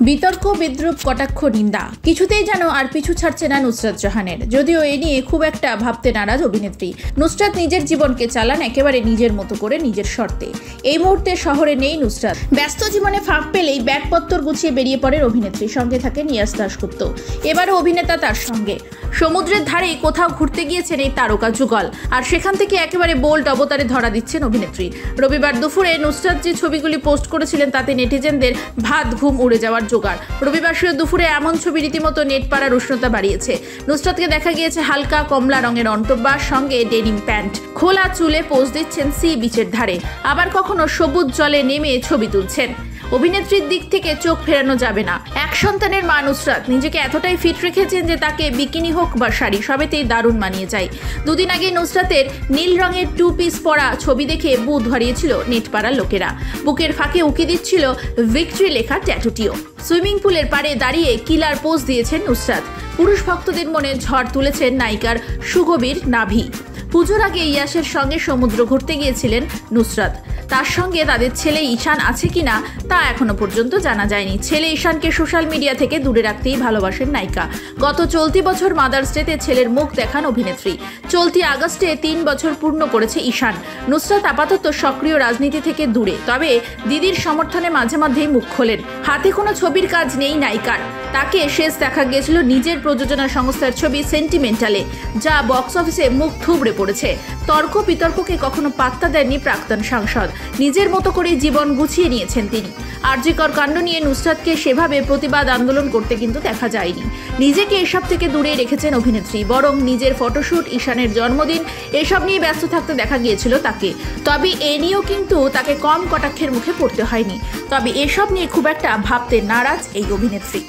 বিতর্ক, বিদ্রুপ, কটাক্ষ, নিন্দা কিছুতেই যেন আর পিছু ছাড়ছে না নুসরাত জাহানের। যদিও এ নিয়ে খুব একটা ভাবতে নারাজ অভিনেত্রী। নুসরাত নিজের জীবনকে চালান একেবারে নিজের মতো করে, নিজের শর্তে। এই মুহূর্তে শহরে নেই নুসরাত। ব্যস্ত জীবনে ফাঁক পেলেই ব্যাগপত্তর গুছিয়ে বেরিয়ে পড়েন অভিনেত্রী। সঙ্গে থাকে নিয়াজ দাশগুপ্ত। এবারও অভিনেতা তার সঙ্গে। সমুদ্রের ধারে কোথাও ঘুরতে গিয়েছেন এই তারকা যুগল। আর সেখান থেকে একেবারে বোল্ড অবতারে ধরা দিচ্ছেন অভিনেত্রী। রবিবার দুপুরে নুসরাত যে ছবিগুলি পোস্ট করেছিলেন তাতে নেটিজেনদের ভাত ঘুম উড়ে যাওয়ার জোগাড়। রবিবার দুপুরে এমন ছবি রীতিমতো নেট পাড়ার উষ্ণতা বাড়িয়েছে। নুসরাতকে দেখা গিয়েছে হালকা কমলা রঙের অন্টব্বার সঙ্গে ডেনিম প্যান্ট, খোলা চুলে পোজ দিচ্ছেন সি বিচের ধারে, আবার কখনো সবুজ জলে নেমে ছবি তুলছেন। অভিনেত্রীর দিক থেকে চোখ ফেরানো যাবে না। এক সন্তানের মা নুসরাত নিজেকে এতটাই ফিট রেখেছেন যে তাকে বিকিনি হোক বা শাড়ি সবেতেই দারুণ মানিয়ে যায়। দুদিন আগে নুসরাতের নীল রঙের 2 পিস পরা ছবি দেখে বুধ হারিয়েছিল নেটপাড়ার লোকেরা। বুকের ফাঁকে উকি দিচ্ছিল ভিক্টরি লেখা ট্যাটুটিও। সুইমিং পুলের পাড়ে দাঁড়িয়ে কিলার পোজ দিয়েছেন নুসরাত। পুরুষ ভক্তদের মনে ঝড় তুলেছেন নায়িকার সুগভীর নাভি। পুজোর আগে ইয়াসের সঙ্গে সমুদ্র ঘুরতে গিয়েছিলেন নুসরাত। তার সঙ্গে তাদের ছেলে ঈশান আছে কিনা তা এখনো পর্যন্ত জানা যায়নি। ছেলে ঈশানকে সোশ্যাল মিডিয়া থেকে দূরে রাখতেই ভালোবাসেন নায়িকা। গত চলতি বছর মাদার্স ডেতে ছেলের মুখ দেখান অভিনেত্রী। চলতি আগস্টে 3 বছর পূর্ণ করেছে ঈশান। নুসরাত আপাতত সক্রিয় রাজনীতি থেকে দূরে, তবে দিদির সমর্থনে মাঝে মাঝেই মুখ খোলেন। হাতে কোনো ছবির কাজ নেই নায়িকার। তাকে শেষ দেখা গিয়েছিল নিজের প্রযোজনা সংস্থার ছবি সেন্টিমেন্টালে, যা বক্স অফিসে মুখ থুবড়ে পড়েছে। তর্ক বিতর্ককে কখনো পাত্তা দেননি প্রাক্তন সাংসদ। নিজের মতো করে জীবন গুছিয়ে নিয়েছেন তিনি। আরজিকর কাণ্ড নিয়ে নুসরাতকে সেভাবে প্রতিবাদ আন্দোলন করতে কিন্তু দেখা যায়নি। নিজেকে এসব থেকে দূরে রেখেছেন অভিনেত্রী, বরং নিজের ফটোশুট, ঈশানের জন্মদিন এসব নিয়ে ব্যস্ত থাকতে দেখা গিয়েছিল তাকে। তবে এ নিয়েও কিন্তু তাকে কম কটাক্ষের মুখে পড়তে হয়নি। তবে এসব নিয়ে খুব একটা ভাবতে নারাজ এই অভিনেত্রী।